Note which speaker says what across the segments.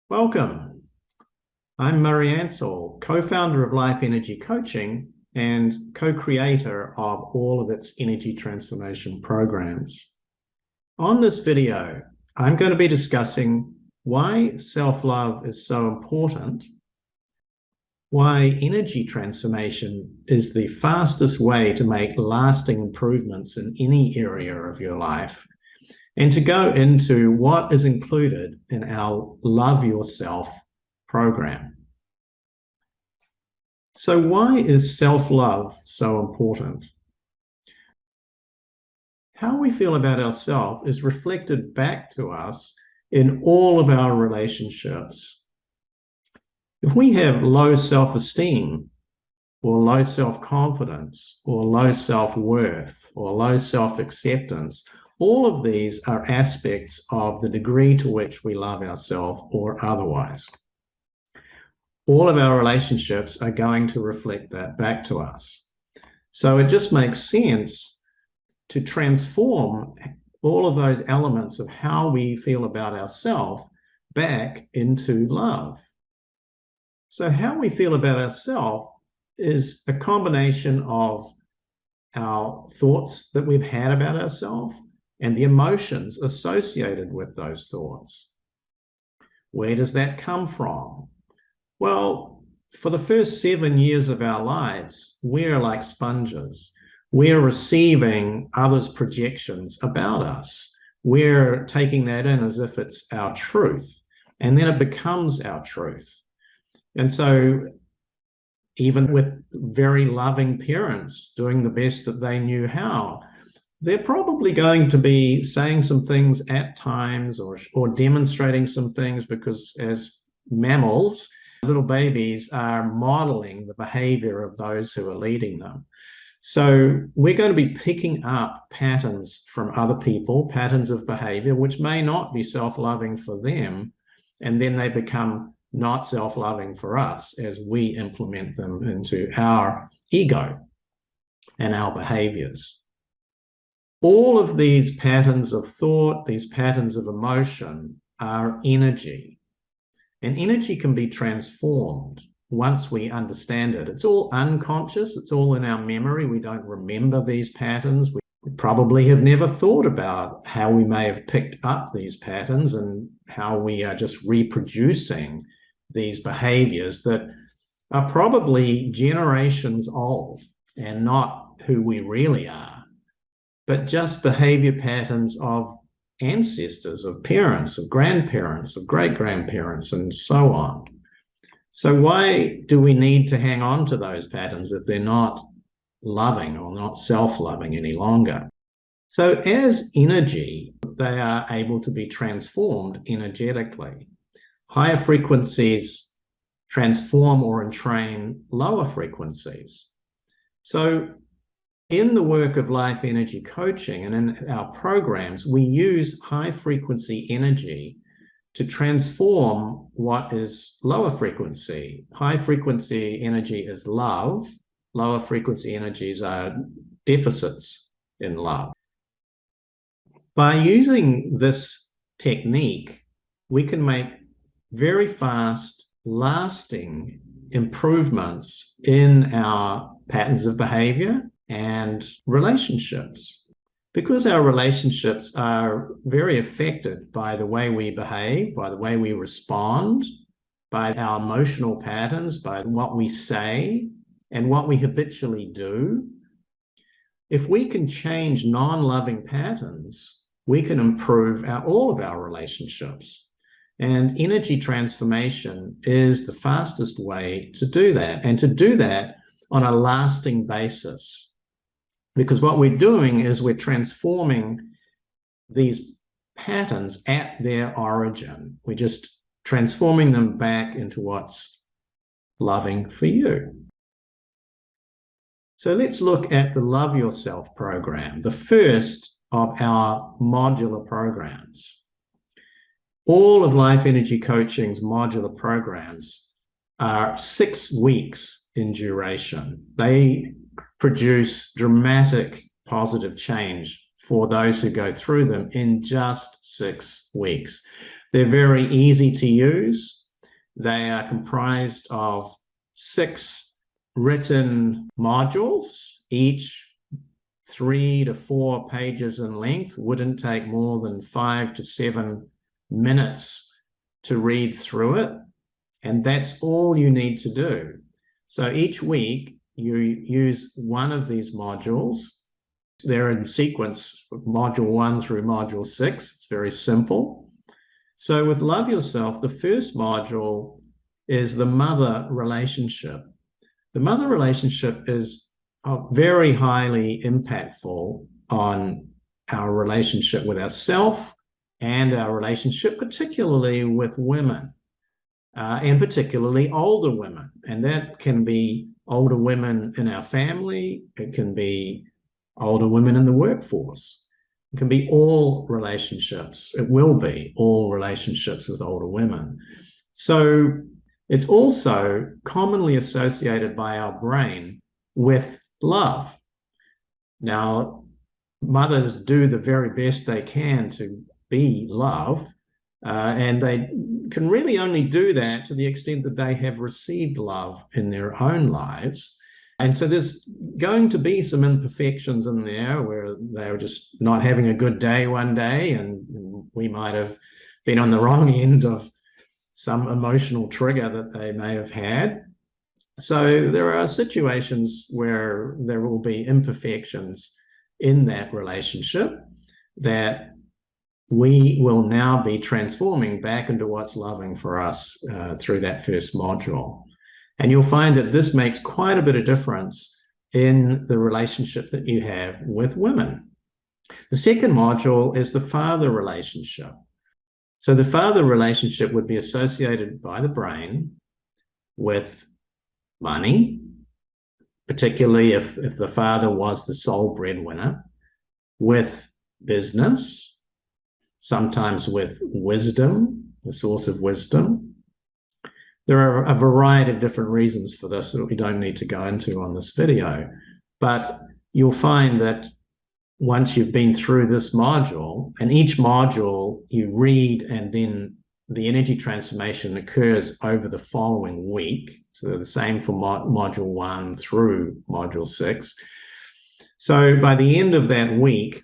Speaker 1: Welcome. I'm Murray Ansell, co-founder of Life Energy Coaching and co-creator of all of its energy transformation programs. On this video, I'm going to be discussing why self-love is so important, why energy transformation is the fastest way to make lasting improvements in any area of your life, and to go into what is included in our Love Yourself program. So why is self-love so important? How we feel about ourselves is reflected back to us in all of our relationships. If we have low self-esteem, or low self-confidence, or low self-worth, or low self-acceptance, all of these are aspects of the degree to which we love ourselves or otherwise. All of our relationships are going to reflect that back to us. So it just makes sense to transform all of those elements of how we feel about ourselves back into love. So how we feel about ourselves is a combination of our thoughts that we've had about ourselves and the emotions associated with those thoughts. Where does that come from? Well, for the first 7 years of our lives, we're like sponges. We're receiving others' projections about us. We're taking that in as if it's our truth, and then it becomes our truth. And so even with very loving parents doing the best that they knew how, they're probably going to be saying some things at times or demonstrating some things because as mammals, little babies are modeling the behavior of those who are leading them. So we're going to be picking up patterns from other people, patterns of behavior, which may not be self-loving for them, and then they become not self-loving for us as we implement them into our ego and our behaviors. All of these patterns of thought, these patterns of emotion are energy. And energy can be transformed once we understand it. It's all unconscious. It's all in our memory. We don't remember these patterns. We probably have never thought about how we may have picked up these patterns and how we are just reproducing these behaviors that are probably generations old and not who we really are, but just behavior patterns of ancestors, of parents, of grandparents, of great-grandparents, and so on. So why do we need to hang on to those patterns if they're not loving or not self-loving any longer? So as energy, they are able to be transformed energetically. Higher frequencies transform or entrain lower frequencies. So in the work of life energy coaching and in our programs, we use high frequency energy to transform what is lower frequency. High frequency energy is love. Lower frequency energies are deficits in love. By using this technique, we can make very fast, lasting improvements in our patterns of behavior and relationships. Because our relationships are very affected by the way we behave, by the way we respond, by our emotional patterns, by what we say and what we habitually do. If we can change non-loving patterns, we can improve all of our relationships. And energy transformation is the fastest way to do that, and to do that on a lasting basis. Because what we're doing is we're transforming these patterns at their origin. We're just transforming them back into what's loving for you. So let's look at the Love Yourself program, the first of our modular programs. All of Life Energy Coaching's modular programs are 6 weeks in duration. They produce dramatic positive change for those who go through them in just 6 weeks. They're very easy to use. They are comprised of 6 written modules, each 3 to 4 pages in length. Wouldn't take more than 5 to 7 minutes to read through it. And that's all you need to do. So each week you use one of these modules. They're in sequence, module 1 through module 6. It's very simple. So with Love Yourself, the first module is the mother relationship. The mother relationship is very highly impactful on our relationship with ourselves and our relationship, particularly with women, and particularly older women. And that can be older women in our family. It can be older women in the workforce. It can be all relationships. It will be all relationships with older women. So it's also commonly associated by our brain with love. Now, mothers do the very best they can to be love, and they can really only do that to the extent that they have received love in their own lives. And so there's going to be some imperfections in there where they're just not having a good day one day, and we might have been on the wrong end of some emotional trigger that they may have had. So there are situations where there will be imperfections in that relationship that we will now be transforming back into what's loving for us through that first module. And you'll find that this makes quite a bit of difference in the relationship that you have with women. The second module is the father relationship. So the father relationship would be associated by the brain with money, particularly if the father was the sole breadwinner, with business, sometimes with wisdom, the source of wisdom. There are a variety of different reasons for this that we don't need to go into on this video, but you'll find that once you've been through this module, and each module you read, and then the energy transformation occurs over the following week. So the same for module 1 through module 6. So by the end of that week,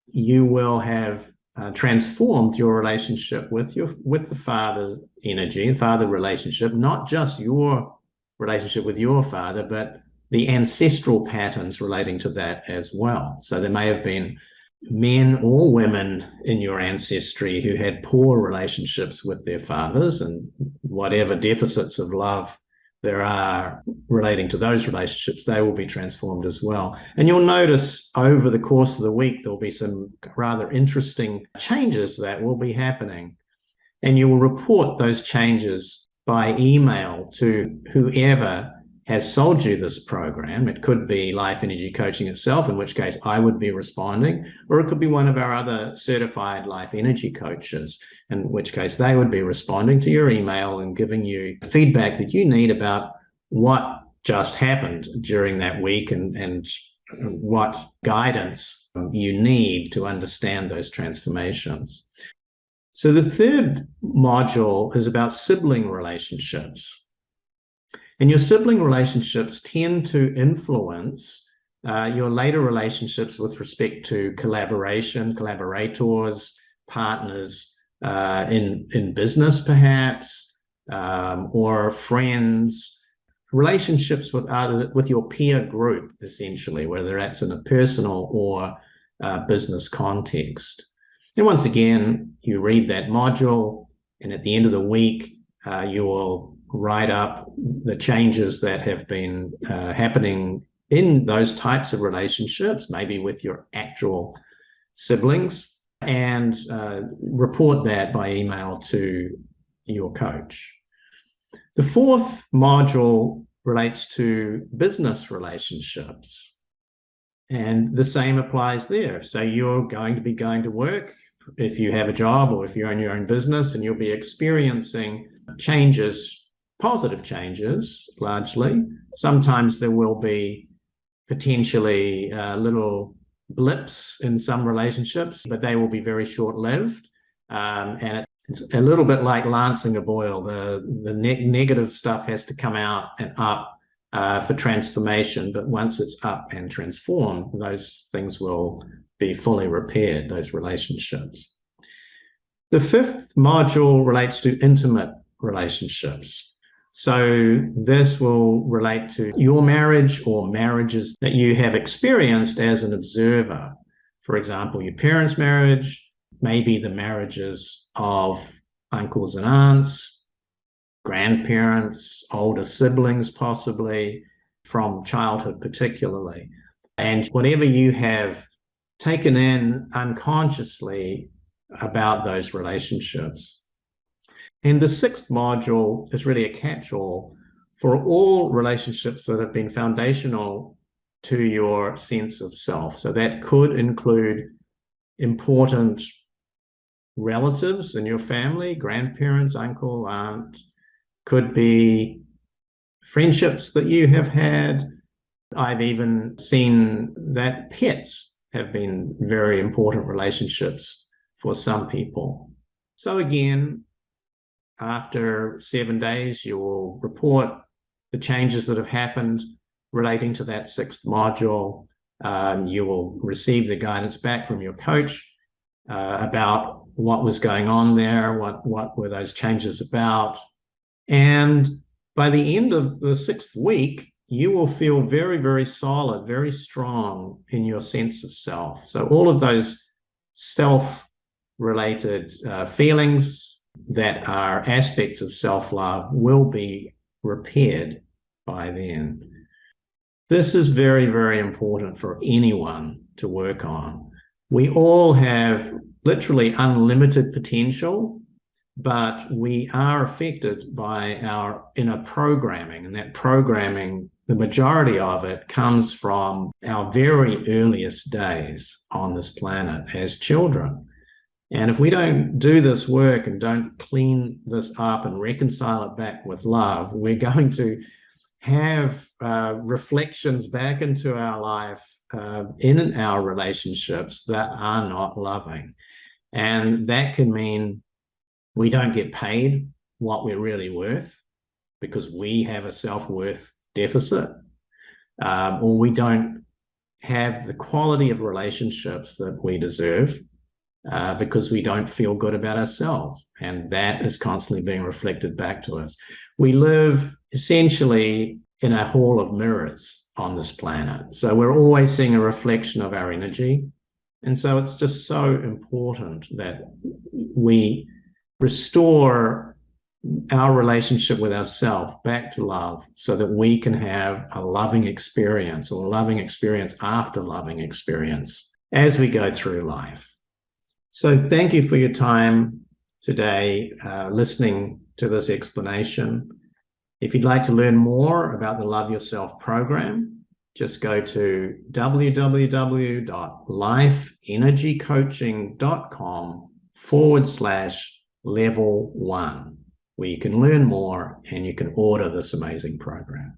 Speaker 1: you will have transformed your relationship with the father energy and father relationship, not just your relationship with your father, but the ancestral patterns relating to that as well. So there may have been men or women in your ancestry who had poor relationships with their fathers, and whatever deficits of love there are relating to those relationships, they will be transformed as well. And you'll notice over the course of the week, there'll be some rather interesting changes that will be happening. And you will report those changes by email to whoever has sold you this program. It could be Life Energy Coaching itself, in which case I would be responding, or it could be one of our other certified life energy coaches, in which case they would be responding to your email and giving you feedback that you need about what just happened during that week and what guidance you need to understand those transformations. So the third module is about sibling relationships. And your sibling relationships tend to influence your later relationships with respect to collaboration, collaborators, partners in business perhaps, or friends, relationships with your peer group, essentially, whether that's in a personal or business context. And once again, you read that module, and at the end of the week, you will write up the changes that have been happening in those types of relationships, maybe with your actual siblings, and report that by email to your coach. The fourth module relates to business relationships, and the same applies there. So you're going to be going to work if you have a job, or if you own your own business, and you'll be experiencing changes, positive changes, largely. Sometimes there will be potentially little blips in some relationships, but they will be very short-lived. And It's a little bit like lancing a boil. The negative stuff has to come out and up for transformation, but once it's up and transformed, those things will be fully repaired, those relationships. The fifth module relates to intimate relationships. So this will relate to your marriage or marriages that you have experienced as an observer. For example, your parents' marriage, maybe the marriages of uncles and aunts, grandparents, older siblings, possibly from childhood particularly. And whatever you have taken in unconsciously about those relationships. And the sixth module is really a catch-all for all relationships that have been foundational to your sense of self. So that could include important relatives in your family, grandparents, uncle, aunt, could be friendships that you have had. I've even seen that pets have been very important relationships for some people. So again, after 7 days, you will report the changes that have happened relating to that sixth module. You will receive the guidance back from your coach about what was going on there, what were those changes about. And by the end of the sixth week, you will feel very, very solid, very strong in your sense of self. So all of those self-related feelings that are aspects of self-love will be repaired by then. This is very, very important for anyone to work on. We all have literally unlimited potential, but we are affected by our inner programming, and that programming, the majority of it comes from our very earliest days on this planet as children. And if we don't do this work and don't clean this up and reconcile it back with love, we're going to have reflections back into our life in our relationships that are not loving. And that can mean we don't get paid what we're really worth because we have a self-worth deficit, or we don't have the quality of relationships that we deserve because we don't feel good about ourselves. And that is constantly being reflected back to us. We live essentially in a hall of mirrors on this planet. So we're always seeing a reflection of our energy. And so it's just so important that we restore our relationship with ourselves back to love so that we can have a loving experience or a loving experience after loving experience as we go through life. So thank you for your time today listening to this explanation. If you'd like to learn more about the Love Yourself program, just go to www.lifeenergycoaching.com/level 1, where you can learn more and you can order this amazing program.